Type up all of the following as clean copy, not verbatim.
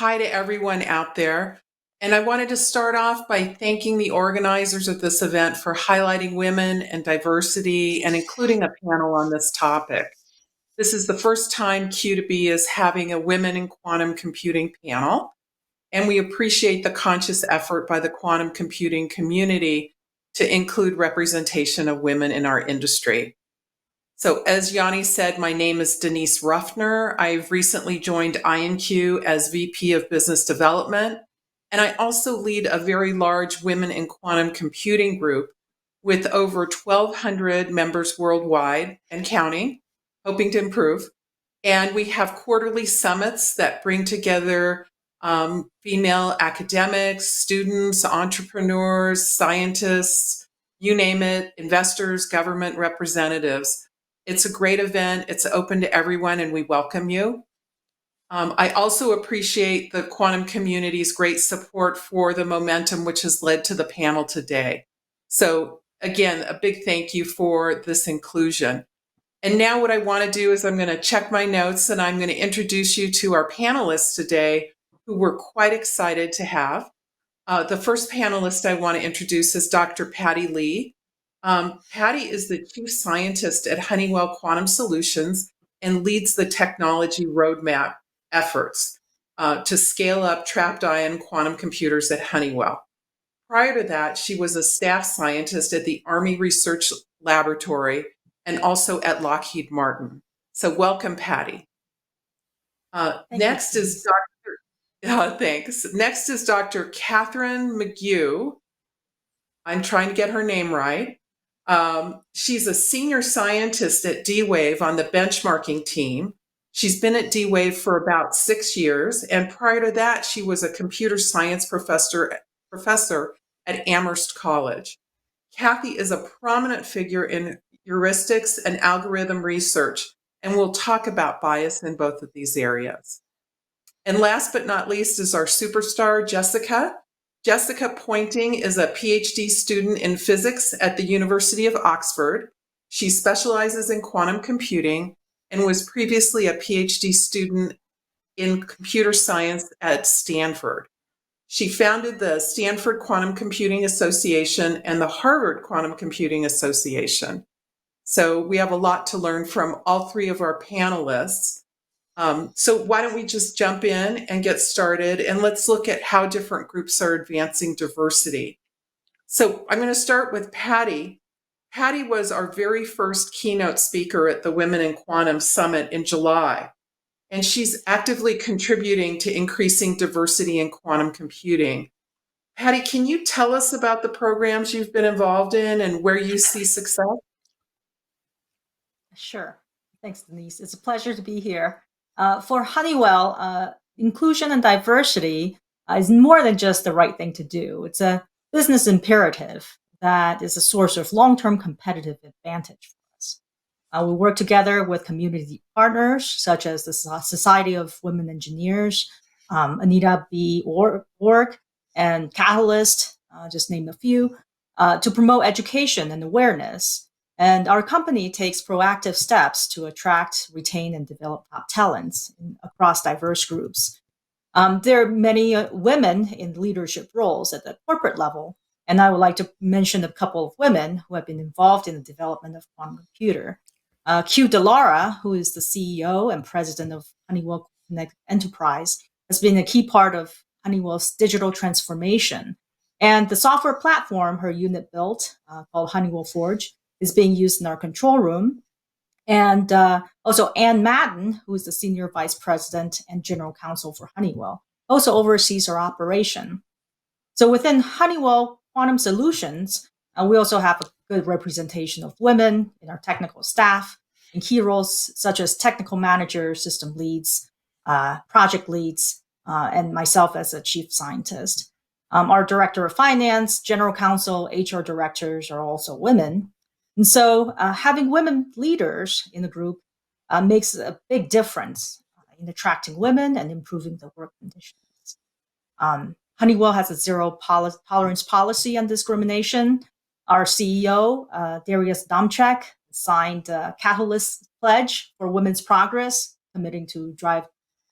hi to everyone out there. And I wanted to start off by thanking the organizers of this event for highlighting women and diversity and including a panel on this topic. This is the first time Q2B is having a Women in Quantum Computing panel, and we appreciate the conscious effort by the quantum computing community to include representation of women in our industry. So as Yanni said, my name is Denise Ruffner. I've recently joined IonQ as VP of Business Development, and I also lead a very large Women in Quantum Computing group with over 1,200 members worldwide and counting, hoping to improve. And we have quarterly summits that bring together female academics, students, entrepreneurs, scientists, you name it, investors, government representatives. It's a great event. It's open to everyone, and we welcome you. I also appreciate the quantum community's great support for the momentum which has led to the panel today. So again, a big thank you for this inclusion. And now what I want to do is I'm going to check my notes and I'm going to introduce you to our panelists today who we're quite excited to have. The first panelist I want to introduce is Dr. Patti Lee. Patti is the chief scientist at Honeywell Quantum Solutions and leads the technology roadmap efforts to scale up trapped ion quantum computers at Honeywell. Prior to that, she was a staff scientist at the Army Research Laboratory and also at Lockheed Martin. So welcome, Patti. Next is Dr. Catherine Mcgee. I'm trying to get her name right. She's a senior scientist at D-Wave on the benchmarking team. She's been at D-Wave for about 6 years, and prior to that, she was a computer science professor at Amherst College. Kathy is a prominent figure in heuristics and algorithm research, and we'll talk about bias in both of these areas. And last but not least is our superstar, Jessica. Jessica Pointing is a PhD student in physics at the University of Oxford. She specializes in quantum computing and was previously a PhD student in computer science at Stanford. She founded the Stanford Quantum Computing Association and the Harvard Quantum Computing Association. So we have a lot to learn from all three of our panelists. So why don't we just jump in and get started, and let's look at how different groups are advancing diversity. So I'm going to start with Patti. Patti was our very first keynote speaker at the Women in Quantum Summit in July, and she's actively contributing to increasing diversity in quantum computing. Patti, can you tell us about the programs you've been involved in and where you see success? Sure. Thanks, Denise. It's a pleasure to be here. For Honeywell, inclusion and diversity is more than just the right thing to do. It's a business imperative that is a source of long-term competitive advantage for us. We work together with community partners, such as the Society of Women Engineers, Anita B. Org, and Catalyst, just name a few, to promote education and awareness. And our company takes proactive steps to attract, retain, and develop top talents across diverse groups. There are many women in leadership roles at the corporate level, and I would like to mention a couple of women who have been involved in the development of quantum computer. Q. Delara, who is the CEO and president of Honeywell Connect Enterprise, has been a key part of Honeywell's digital transformation. And the software platform her unit built, called Honeywell Forge, is being used in our control room. And also Ann Madden, who is the Senior Vice President and General Counsel for Honeywell, also oversees our operation. So within Honeywell Quantum Solutions, we also have a good representation of women in our technical staff in key roles such as technical managers, system leads, project leads, and myself as a chief scientist. Our director of finance, general counsel, HR directors are also women. And so having women leaders in the group makes a big difference in attracting women and improving the work conditions. Honeywell has a zero tolerance policy on discrimination. Our CEO, Darius Domchek, signed a Catalyst pledge for women's progress, committing to drive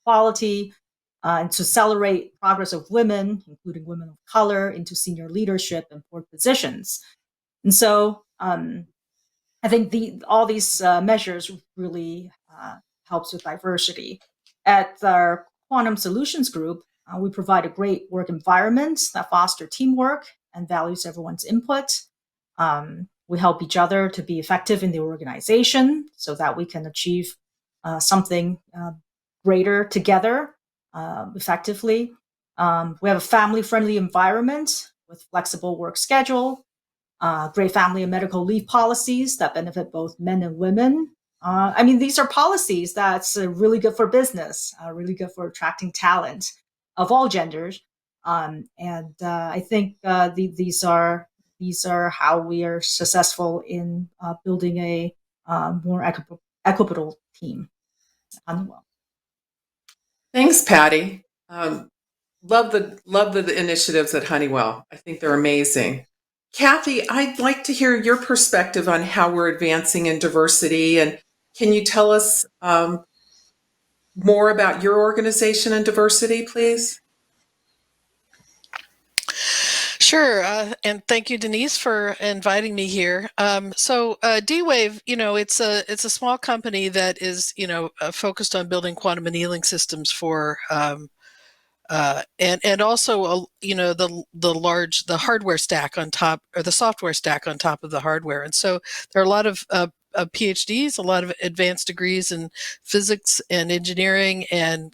equality, and to celebrate progress of women, including women of color, into senior leadership and board positions. And so I think all these measures really helps with diversity. At our Quantum Solutions Group, we provide a great work environment that fosters teamwork and values everyone's input. We help each other to be effective in the organization so that we can achieve something greater together effectively. We have a family-friendly environment with flexible work schedule, great family and medical leave policies that benefit both men and women. I mean, these are policies that's really good for business, really good for attracting talent of all genders. And I think these are how we are successful in building a more equitable team at Honeywell. Thanks, Patti. Love the initiatives at Honeywell. I think they're amazing. Kathy, I'd like to hear your perspective on how we're advancing in diversity, and can you tell us more about your organization and diversity, please? Sure, and thank you, Denise, for inviting me here. D-Wave, it's a small company that is, focused on building quantum annealing systems for, and also, the hardware stack on top, or the software stack on top of the hardware. And so there are a lot of PhDs, a lot of advanced degrees in physics and engineering and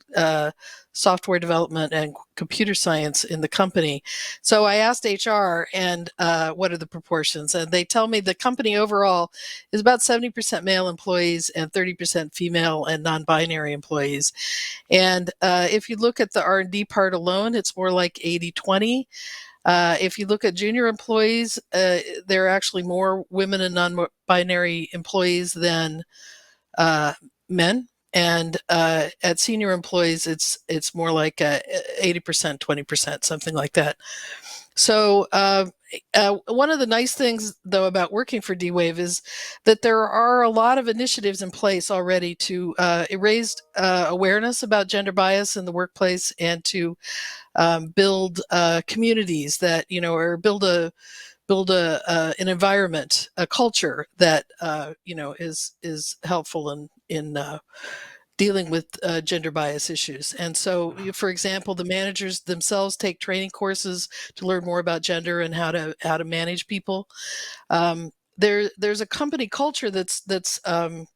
software development and computer science in the company. So I asked HR, and what are the proportions? And they tell me the company overall is about 70% male employees and 30% female and non-binary employees. And if you look at the R&D part alone, it's more like 80-20. If you look at junior employees, there are actually more women and non-binary employees than men. And at senior employees, it's more like 80%, 20%, something like that. So one of the nice things, though, about working for D-Wave is that there are a lot of initiatives in place already to raise awareness about gender bias in the workplace and to build communities that, or build an environment, a culture that is helpful in dealing with gender bias issues. And so, for example, the managers themselves take training courses to learn more about gender and how to manage people. There's a company culture that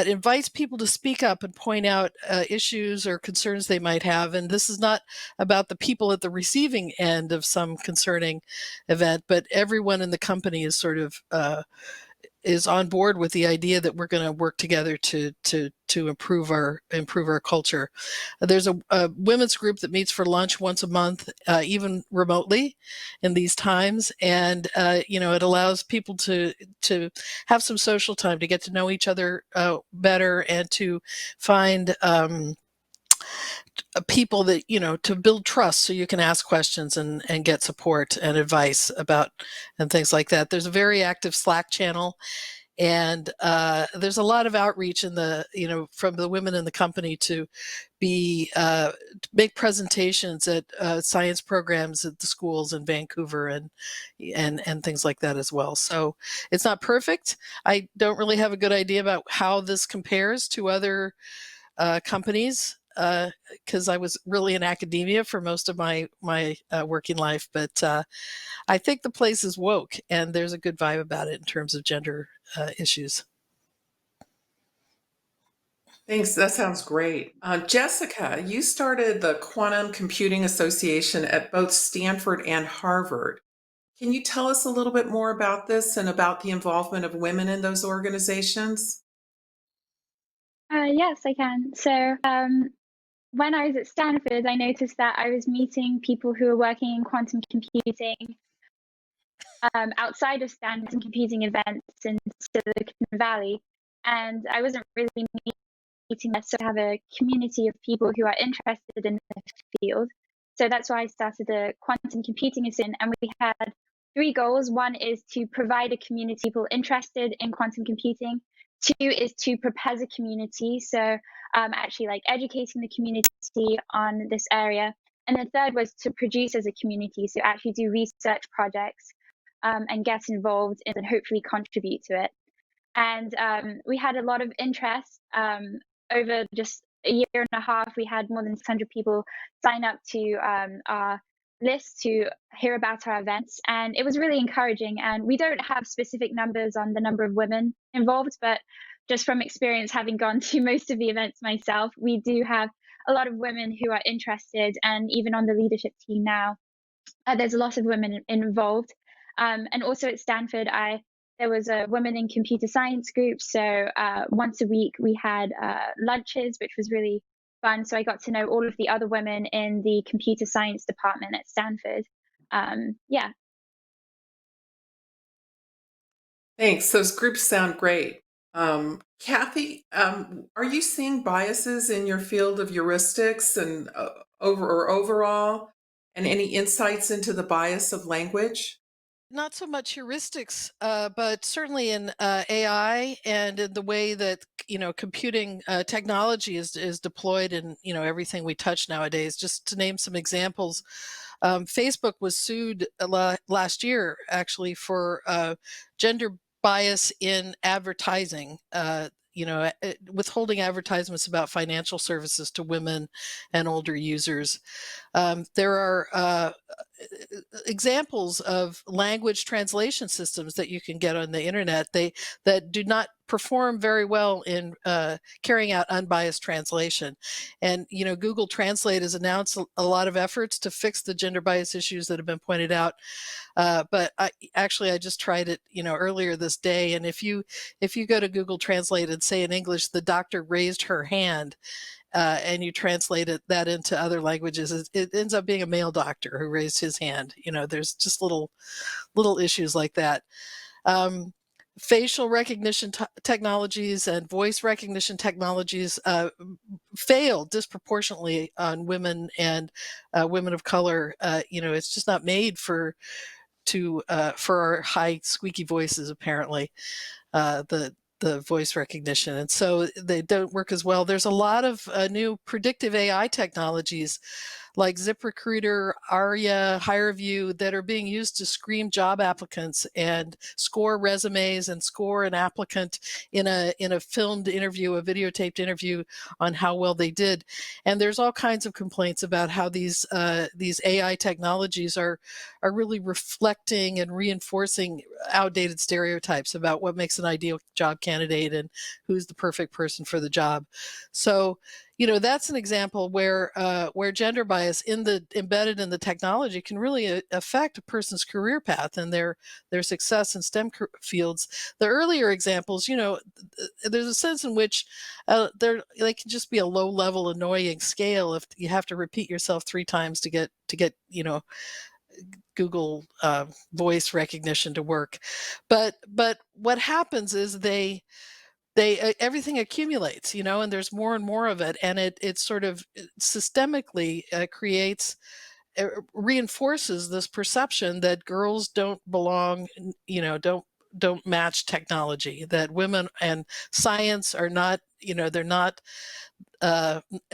invites people to speak up and point out issues or concerns they might have. And this is not about the people at the receiving end of some concerning event, but everyone in the company is sort of is on board with the idea that we're going to work together to improve our culture. There's a women's group that meets for lunch once a month, even remotely in these times, and it allows people to have some social time to get to know each other better and to find people that to build trust so you can ask questions and get support and advice about and things like that. There's a very active Slack channel, and there's a lot of outreach in the from the women in the company to be make presentations at science programs at the schools in Vancouver and things like that as well. So it's not perfect. I don't really have a good idea about how this compares to other companies because I was really in academia for most of my working life, but I think the place is woke and there's a good vibe about it in terms of gender issues. Thanks. That sounds great. Jessica, you started the Quantum Computing Association at both Stanford and Harvard. Can you tell us a little bit more about this and about the involvement of women in those organizations? Yes, I can. So when I was at Stanford, I noticed that I was meeting people who were working in quantum computing outside of Stanford computing events in Silicon Valley. And I wasn't really meeting them, so I have a community of people who are interested in the field. So that's why I started the Quantum Computing Association, and we had 3 goals. One is to provide a community of people interested in quantum computing. 2 is to prepare as a community, so actually like educating the community on this area. And the third was to produce as a community, so actually do research projects and get involved and hopefully contribute to it. And we had a lot of interest over just a year and a half. We had more than 600 people sign up to our list to hear about our events, and it was really encouraging. And we don't have specific numbers on the number of women involved, but just from experience, having gone to most of the events myself, we do have a lot of women who are interested, and even on the leadership team now, there's a lot of women involved. And also at Stanford, there was a women in computer science group. So once a week we had lunches, which was really fun. So I got to know all of the other women in the computer science department at Stanford. Yeah. Thanks. Those groups sound great. Kathy, are you seeing biases in your field of heuristics and overall, and any insights into the bias of language? Not so much heuristics, but certainly in AI and in the way that computing technology is deployed in everything we touch nowadays. Just to name some examples, Facebook was sued last year actually for gender bias in advertising. Withholding advertisements about financial services to women and older users. There are examples of language translation systems that you can get on the internet that do not perform very well in carrying out unbiased translation. And Google Translate has announced a lot of efforts to fix the gender bias issues that have been pointed out. But I just tried it earlier this day, and if you go to Google Translate and say in English, "The doctor raised her hand," and you translate that into other languages, it ends up being a male doctor who raised his hand. There's just little issues like that. Facial recognition technologies and voice recognition technologies fail disproportionately on women and women of color. It's just not made for our high squeaky voices, apparently. The voice recognition, and so they don't work as well. There's a lot of new predictive AI technologies like ZipRecruiter, Aria, HireVue that are being used to screen job applicants and score resumes and score an applicant in a filmed interview, a videotaped interview, on how well they did. And there's all kinds of complaints about how these AI technologies are really reflecting and reinforcing outdated stereotypes about what makes an ideal job candidate and who's the perfect person for the job. So that's an example where gender bias embedded in the technology can really affect a person's career path and their success in STEM fields. The earlier examples, there's a sense in which they can just be a low level annoying scale if you have to repeat yourself 3 times to get Google voice recognition to work. But what happens is they everything accumulates, and there's more and more of it, and it sort of systemically creates reinforces this perception that girls don't belong, don't match technology, that women and science are not, they're not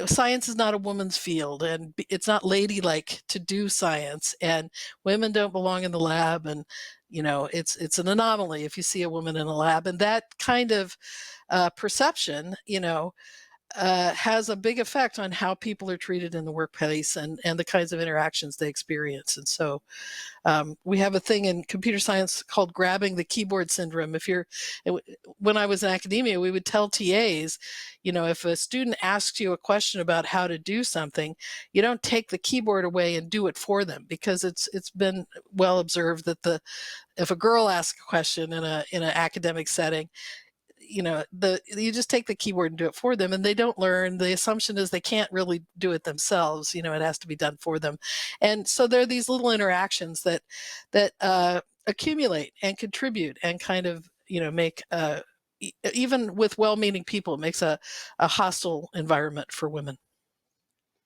science is not a woman's field, and it's not ladylike to do science, and women don't belong in the lab, and it's an anomaly if you see a woman in a lab. And that kind of perception has a big effect on how people are treated in the workplace and the kinds of interactions they experience. And so we have a thing in computer science called grabbing the keyboard syndrome. When I was in academia, we would tell TAs, if a student asks you a question about how to do something, you don't take the keyboard away and do it for them, because it's been well observed that if a girl asks a question in an academic setting, you just take the keyboard and do it for them, and they don't learn. The assumption is they can't really do it themselves. It has to be done for them. And so there are these little interactions that accumulate and contribute and kind of make even with well-meaning people, it makes a hostile environment for women.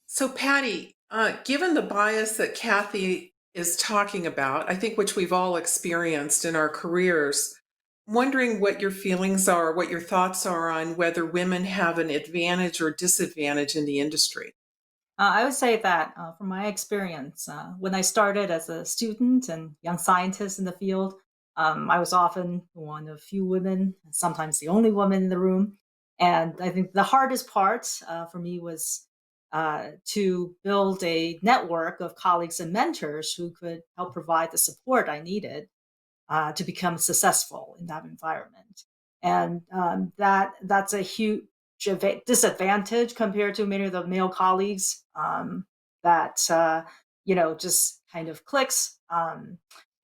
So Patti, given the bias that Kathy is talking about, I think which we've all experienced in our careers, wondering what your feelings are, what your thoughts are on whether women have an advantage or disadvantage in the industry. I would say that from my experience, when I started as a student and young scientist in the field, I was often one of few women, sometimes the only woman in the room. And I think the hardest part for me was to build a network of colleagues and mentors who could help provide the support I needed to become successful in that environment. And that's a huge disadvantage compared to many of the male colleagues that just kind of clicks. But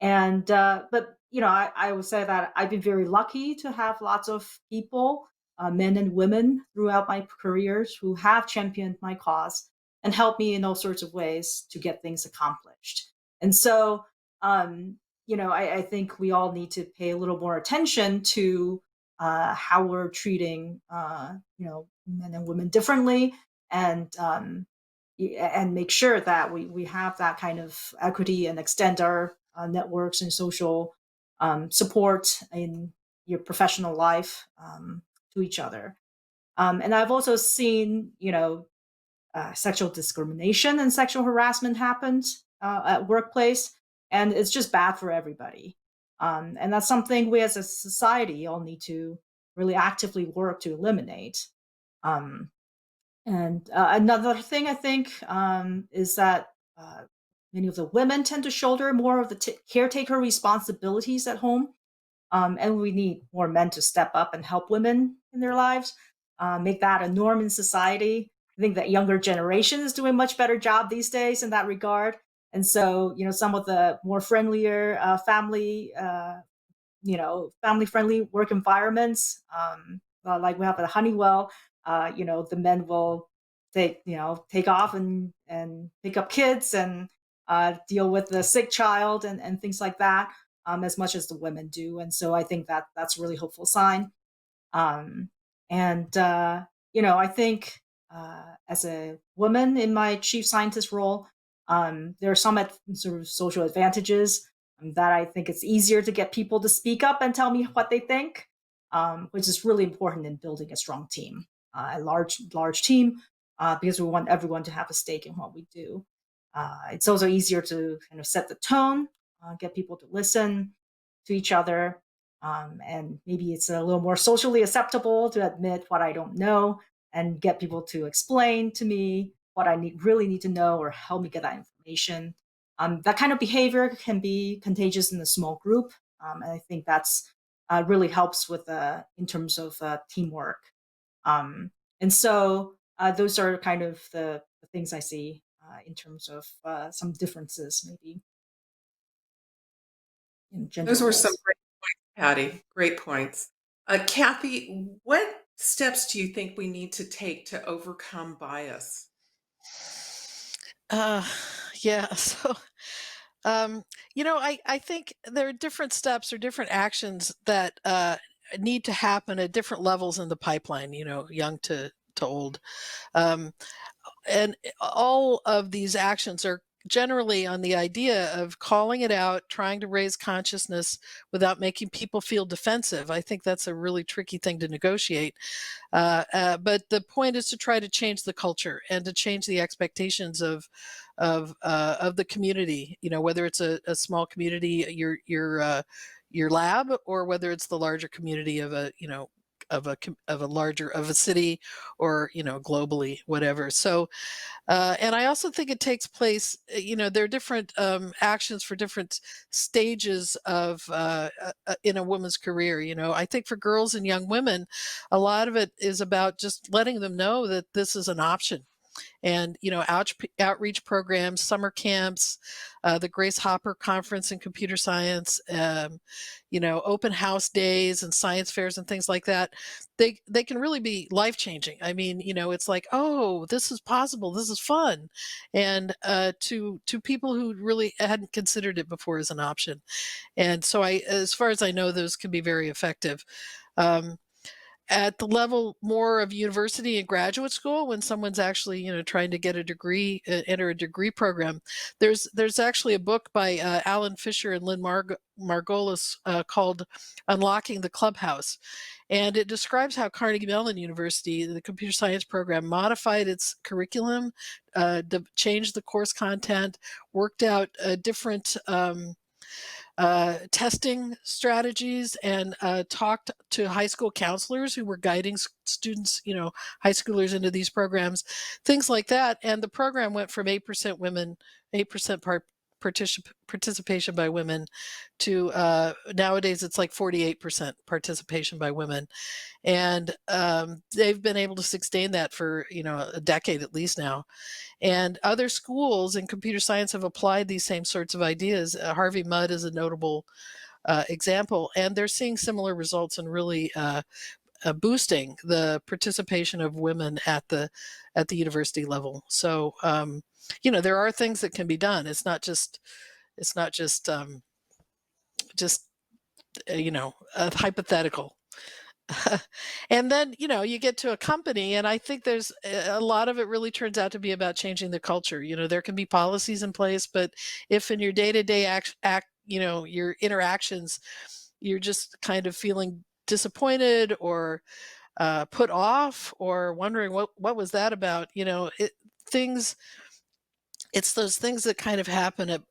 I would say that I've been very lucky to have lots of people, men and women, throughout my careers who have championed my cause and helped me in all sorts of ways to get things accomplished. And so I think we all need to pay a little more attention to how we're treating, men and women differently, and and make sure that we have that kind of equity and extend our networks and social support in your professional life to each other. And I've also seen, sexual discrimination and sexual harassment happens at workplace, and it's just bad for everybody. And that's something we as a society all need to really actively work to eliminate. Um, and Another thing I think is that many of the women tend to shoulder more of the caretaker responsibilities at home, and we need more men to step up and help women in their lives, make that a norm in society. I think that younger generation is doing a much better job these days in that regard. And so, some of the more friendlier family friendly work environments, like we have at Honeywell, the men will take off and pick up kids and deal with the sick child and things like that, as much as the women do. And so I think that that's a really hopeful sign. Um, and I think as a woman in my chief scientist role, there are some sort of social advantages that I think it's easier to get people to speak up and tell me what they think, which is really important in building a strong team, a large team, because we want everyone to have a stake in what we do. It's also easier to kind of set the tone, get people to listen to each other, and maybe it's a little more socially acceptable to admit what I don't know and get people to explain to me what I really need to know or help me get that information. That kind of behavior can be contagious in a small group, and I think that's really helps with in terms of teamwork. And so those are kind of the things I see in terms of some differences, maybe in gender Those were some roles. great points, Patty. Great points. Kathy, what steps do you think we need to take to overcome bias? Uh, yeah. So, I think there are different steps or different actions that need to happen at different levels in the pipeline, young to old. Um, and all of these actions are generally on the idea of calling it out, trying to raise consciousness without making people feel defensive. I think that's a really tricky thing to negotiate. But the point is to try to change the culture and to change the expectations of the community. Whether it's a small community, your lab, or whether it's the larger community of a city, or globally, whatever. So and I also think it takes place, there are different actions for different stages of in a woman's career. I think for girls and young women, a lot of it is about just letting them know that this is an option. And outreach programs, summer camps, the Grace Hopper Conference in Computer Science, open house days and science fairs and things like that. They can really be life changing. I mean, it's like, oh, this is possible, this is fun, and to people who really hadn't considered it before as an option. And so, as far as I know, those can be very effective. Um, at the level more of university and graduate school, when someone's actually, trying to get a degree, enter a degree program, there's actually a book by Alan Fisher and Lynn Margolis called Unlocking the Clubhouse. And it describes how Carnegie Mellon University, the computer science program, modified its curriculum, changed the course content, worked out different testing strategies, and talked to high school counselors who were guiding students, high schoolers into these programs, things like that. And the program went from 8% women, 8% participation by women, to nowadays it's like 48% participation by women. And they've been able to sustain that for a decade at least now. And other schools in computer science have applied these same sorts of ideas. Harvey Mudd is a notable example, and they're seeing similar results in really boosting the participation of women at the university level. So there are things that can be done. It's not just hypothetical. And then you get to a company, and I think there's a lot of it really turns out to be about changing the culture. There can be policies in place, but if in your day-to-day your interactions, you're just kind of feeling disappointed or put off or wondering what was that about, things it's those things that kind of happen at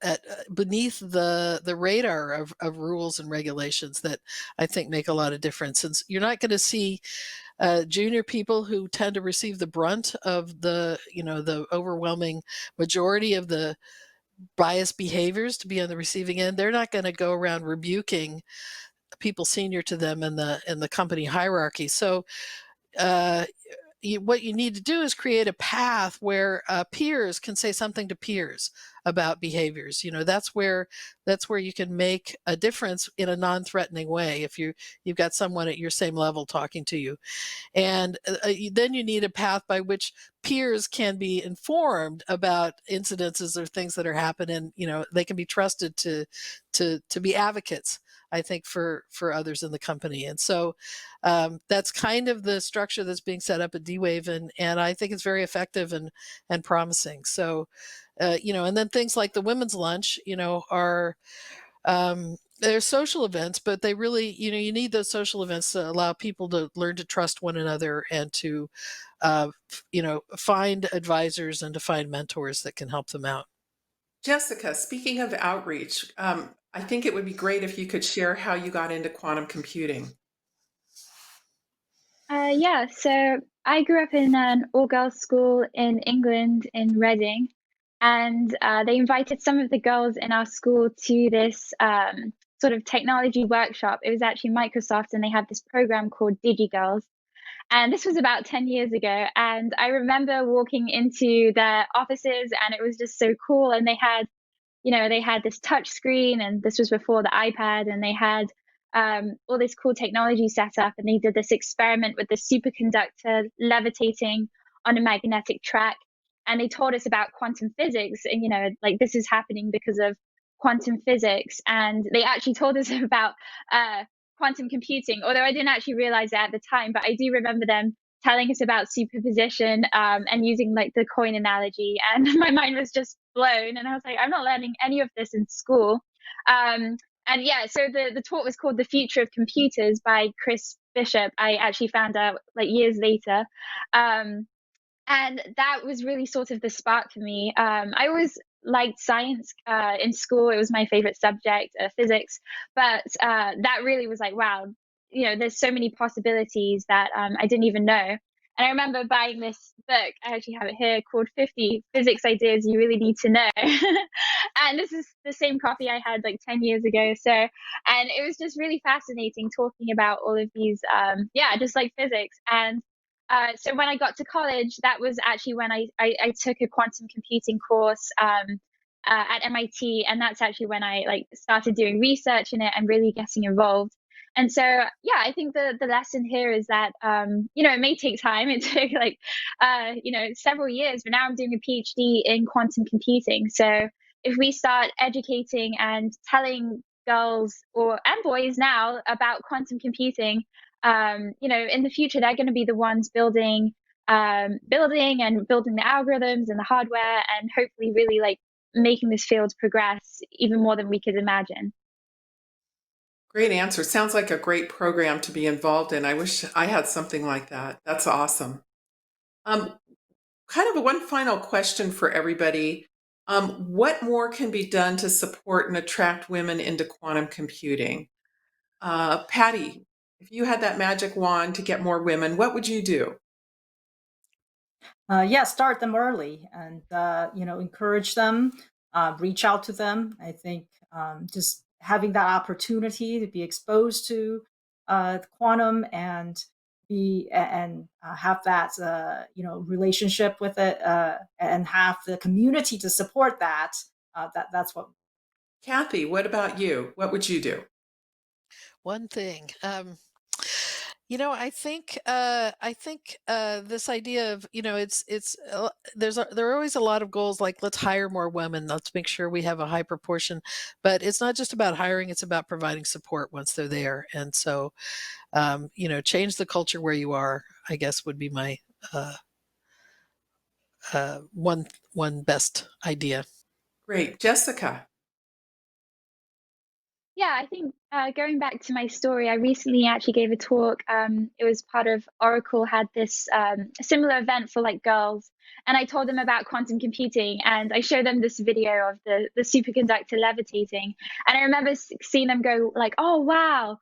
beneath the radar of rules and regulations that I think make a lot of difference. And you're not going to see junior people who tend to receive the brunt of the overwhelming majority of the biased behaviors to be on the receiving end. They're not going to go around rebuking people senior to them in the company hierarchy. So what you need to do is create a path where peers can say something to peers about behaviors. That's where you can make a difference in a non-threatening way if you've got someone at your same level talking to you. And then you need a path by which peers can be informed about incidences or things that are happening. They can be trusted to be advocates, I think, for others in the company. And so that's kind of the structure that's being set up at D-Wave, and I think it's very effective and promising. So, and then things like the women's lunch, are they're social events, but they really, you need those social events to allow people to learn to trust one another and to, find advisors and to find mentors that can help them out. Jessica, speaking of outreach, I think it would be great if you could share how you got into quantum computing. Yeah, so I grew up in an all-girls school in England, in Reading, and they invited some of the girls in our school to this sort of technology workshop. It was actually Microsoft, and they had this program called DigiGirls. And this was about 10 years ago. And I remember walking into their offices, and it was just so cool. And they had this touch screen, and this was before the iPad, and they had all this cool technology set up, and they did this experiment with the superconductor levitating on a magnetic track, and they told us about quantum physics, and like, this is happening because of quantum physics. And they actually told us about quantum computing, although I didn't actually realize it at the time, but I do remember them telling us about superposition and using like the coin analogy, and my mind was just blown, and I was like, I'm not learning any of this in school. And yeah, so the talk was called The Future of Computers by Chris Bishop. I actually found out like years later. And that was really sort of the spark for me. I always liked science in school. It was my favorite subject, physics. But that really was like, wow, there's so many possibilities that I didn't even know. And I remember buying this book, I actually have it here, called 50 Physics Ideas You Really Need to Know. And this is the same copy I had like 10 years ago. So, and it was just really fascinating talking about all of these, just like physics. And so when I got to college, that was actually when I took a quantum computing course at MIT, and that's actually when I like started doing research in it and really getting involved. And so, yeah, I think the lesson here is that it may take time. It took like several years, but now I'm doing a PhD in quantum computing. So if we start educating and telling girls and boys now about quantum computing, in the future, they're going to be the ones building the algorithms and the hardware, and hopefully really like making this field progress even more than we could imagine. Great answer. Sounds like a great program to be involved in. I wish I had something like that. That's awesome. Kind of one final question for everybody. What more can be done to support and attract women into quantum computing? Patti, if you had that magic wand to get more women, what would you do? Yeah, start them early and encourage them, reach out to them. I think just having that opportunity to be exposed to quantum and have that relationship with it, and have the community to support that. That's what. Kathy, what about you? What would you do? One thing. I think this idea of there are always a lot of goals like let's hire more women, let's make sure we have a high proportion, but it's not just about hiring; it's about providing support once they're there. And so, change the culture where you are. I guess would be my uh, one best idea. Great. Jessica. Yeah, I think going back to my story, I recently actually gave a talk. It was part of Oracle had this similar event for like girls, and I told them about quantum computing, and I showed them this video of the superconductor levitating, and I remember seeing them go like, "Oh wow!"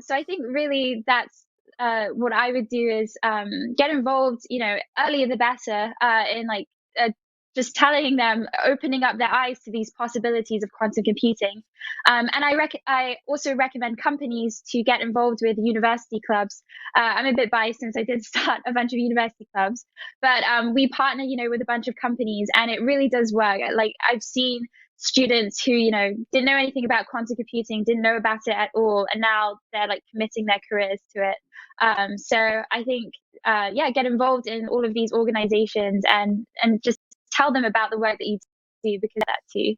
So I think really that's what I would do is get involved, earlier the better, in like just telling them, opening up their eyes to these possibilities of quantum computing. And I also recommend companies to get involved with university clubs. I'm a bit biased since I did start a bunch of university clubs, but we partner, with a bunch of companies, and it really does work. Like I've seen students who, didn't know anything about quantum computing, didn't know about it at all, and now they're like committing their careers to it. So I think, get involved in all of these organizations and just tell them about the work that you do, because that too.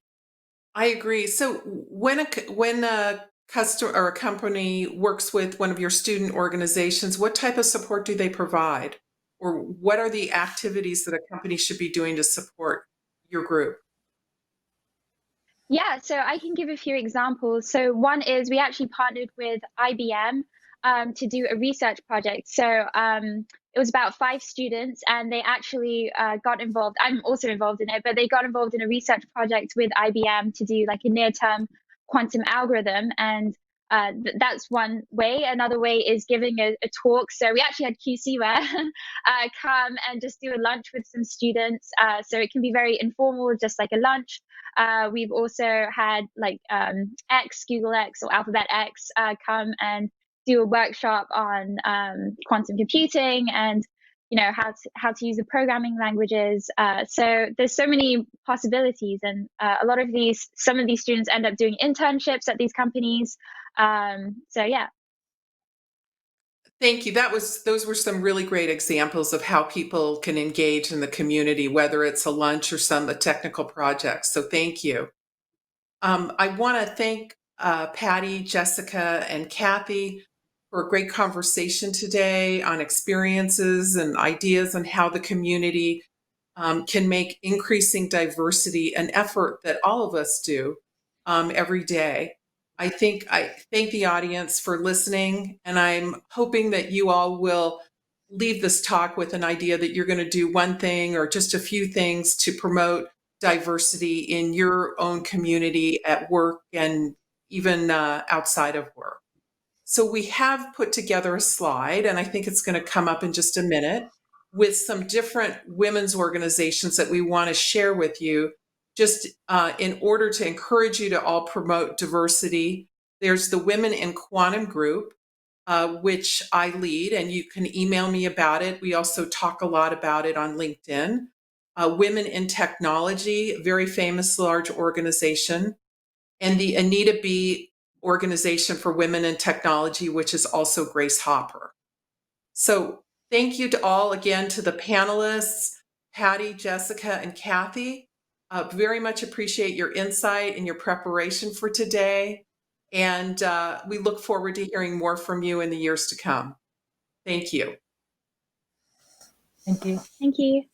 I agree. So when a customer or a company works with one of your student organizations, what type of support do they provide? Or what are the activities that a company should be doing to support your group? Yeah, so I can give a few examples. So one is we actually partnered with IBM to do a research project. So it was about 5 students, and they actually got involved. I'm also involved in it, but they got involved in a research project with IBM to do like a near-term quantum algorithm. And that's one way. Another way is giving a talk. So we actually had QC come and just do a lunch with some students. So it can be very informal, just like a lunch. We've also had like Google X or Alphabet X come and do a workshop on quantum computing and how to use the programming languages. So there's so many possibilities, and some of these students end up doing internships at these companies. So yeah. Thank you. Those were some really great examples of how people can engage in the community, whether it's a lunch or some technical projects. So thank you. I want to thank Patti, Jessica, and Kathy for a great conversation today on experiences and ideas on how the community can make increasing diversity an effort that all of us do every day. I thank the audience for listening, and I'm hoping that you all will leave this talk with an idea that you're going to do one thing or just a few things to promote diversity in your own community at work and even outside of work. So we have put together a slide, and I think it's going to come up in just a minute, with some different women's organizations that we want to share with you, just in order to encourage you to all promote diversity. There's the Women in Quantum group, which I lead, and you can email me about it. We also talk a lot about it on LinkedIn. Women in Technology, a very famous large organization, and the Anita B. Organization for Women in Technology, which is also Grace Hopper. So thank you to all, again, to the panelists, Patti, Jessica, and Kathy. Very much appreciate your insight and your preparation for today. And we look forward to hearing more from you in the years to come. Thank you. Thank you. Thank you.